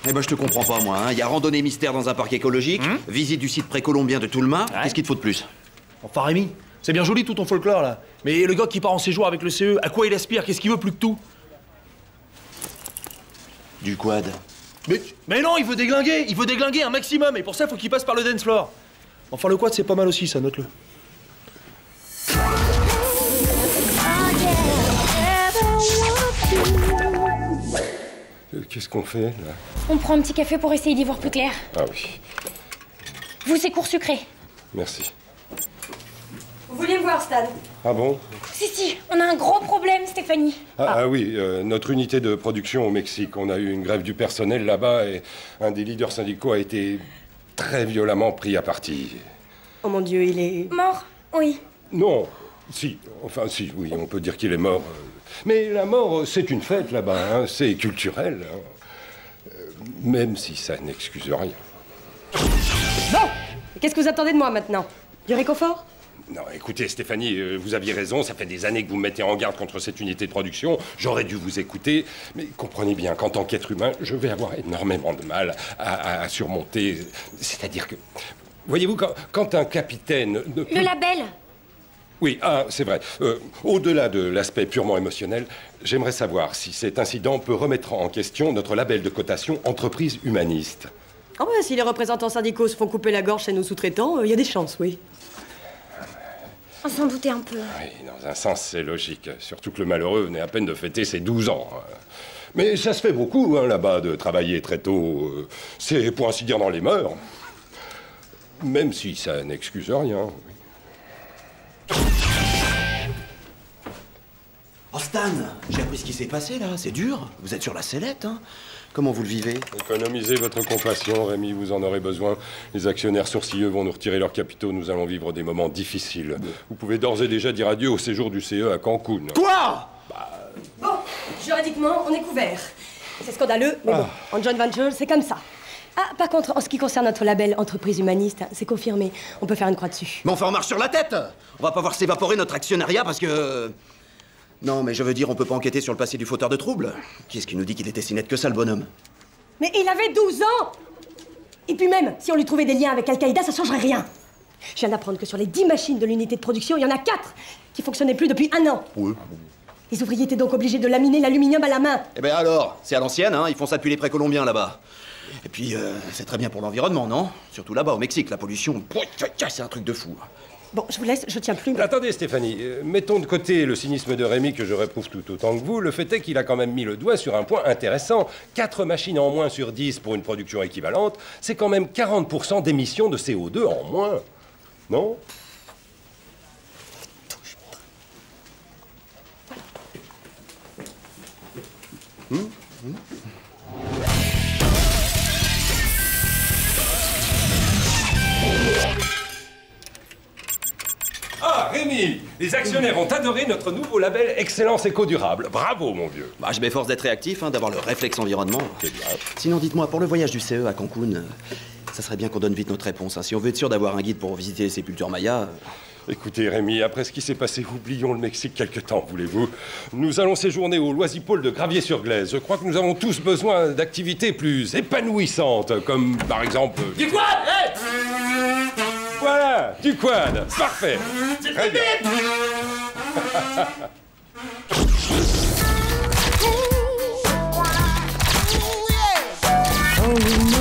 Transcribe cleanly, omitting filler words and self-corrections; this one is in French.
Eh ben, je te comprends pas, moi. Il y a randonnée mystère dans un parc écologique, visite du site précolombien de Toulma. Qu'est-ce qu'il te faut de plus? Enfin, Rémi, c'est bien joli tout ton folklore, là. Mais le gars qui part en séjour avec le CE, à quoi il aspire? Qu'est-ce qu'il veut plus que tout? Du quad. Mais non, il veut déglinguer un maximum, et pour ça, faut qu'il passe par le dance floor. Enfin, le quad, c'est pas mal aussi, ça, note-le. Qu'est-ce qu'on fait, là? On prend un petit café pour essayer d'y voir plus clair. Ah oui, Vous, c'est cours sucré. merci. Vous vouliez me voir, Stan? Ah bon? Si, on a un gros problème, Stéphanie. Ah oui, notre unité de production au Mexique. On a eu une grève du personnel là-bas et un des leaders syndicaux a été très violemment pris à partie. Oh mon Dieu, il est... Mort? Oui. Non, si, enfin si, oui, on peut dire qu'il est mort. Mais la mort, c'est une fête là-bas, hein, c'est culturel. Hein. Même si ça n'excuse rien. Bon! Qu'est-ce que vous attendez de moi maintenant? Du réconfort? Non, écoutez, Stéphanie, vous aviez raison, ça fait des années que vous me mettez en garde contre cette unité de production. J'aurais dû vous écouter, mais comprenez bien qu'en tant qu'être humain, je vais avoir énormément de mal à surmonter. C'est-à-dire que, voyez-vous, quand un capitaine ne peut... Le label? Oui, c'est vrai. Au-delà de l'aspect purement émotionnel, j'aimerais savoir si cet incident peut remettre en question notre label de cotation entreprise humaniste. Oh ben, si les représentants syndicaux se font couper la gorge chez nos sous-traitants, il y a des chances, oui. On s'en doutait un peu. Oui, dans un sens, c'est logique. Surtout que le malheureux venait à peine de fêter ses 12 ans. Mais ça se fait beaucoup, hein, là-bas, de travailler très tôt. C'est, pour ainsi dire, dans les mœurs. Même si ça n'excuse rien. Oh, Stan, j'ai appris ce qui s'est passé, là. C'est dur. Vous êtes sur la sellette, hein. Comment vous le vivez? Économisez votre compassion, Rémi, vous en aurez besoin. Les actionnaires sourcilleux vont nous retirer leurs capitaux. Nous allons vivre des moments difficiles. Vous pouvez d'ores et déjà dire adieu au séjour du CE à Cancun. Quoi? Bon, juridiquement, on est couvert. C'est scandaleux, mais bon, en joint venture, c'est comme ça. Ah, par contre, en ce qui concerne notre label entreprise humaniste, c'est confirmé. On peut faire une croix dessus. Mais enfin, on marche sur la tête. On va pas voir s'évaporer notre actionnariat parce que... Non, mais je veux dire, on peut pas enquêter sur le passé du fauteur de troubles. Qui est-ce qui nous dit qu'il était si net que ça, le bonhomme? Mais il avait 12 ans! Et puis même, si on lui trouvait des liens avec Al-Qaïda, ça changerait rien. Je viens d'apprendre que sur les 10 machines de l'unité de production, il y en a 4 qui fonctionnaient plus depuis 1 an. Oui. Les ouvriers étaient donc obligés de laminer l'aluminium à la main. Eh ben alors, c'est à l'ancienne, hein, ils font ça depuis les précolombiens là-bas. Et puis, c'est très bien pour l'environnement, non? Surtout là-bas, au Mexique, la pollution, c'est un truc de fou. Bon, je vous laisse, je tiens plus. Attendez, Stéphanie, mettons de côté le cynisme de Rémi que je réprouve tout autant que vous. Le fait est qu'il a quand même mis le doigt sur un point intéressant. 4 machines en moins sur 10 pour une production équivalente, c'est quand même 40% d'émissions de CO2 en moins. Non? Ah, Rémi, les actionnaires ont adoré notre nouveau label Excellence Éco-Durable. Bravo, mon vieux. Bah, je m'efforce d'être réactif, hein, d'avoir le réflexe environnement. Sinon, dites-moi, pour le voyage du CE à Cancun, ça serait bien qu'on donne vite notre réponse. Hein. Si on veut être sûr d'avoir un guide pour visiter les sépultures mayas... Écoutez, Rémi, après ce qui s'est passé, oublions le Mexique quelque temps, voulez-vous? Nous allons séjourner au Loisipôle de Gravier-sur-Glaise. Je crois que nous avons tous besoin d'activités plus épanouissantes, comme par exemple... Du quad! Hey! Voilà, du quad. Parfait. Très bien. Only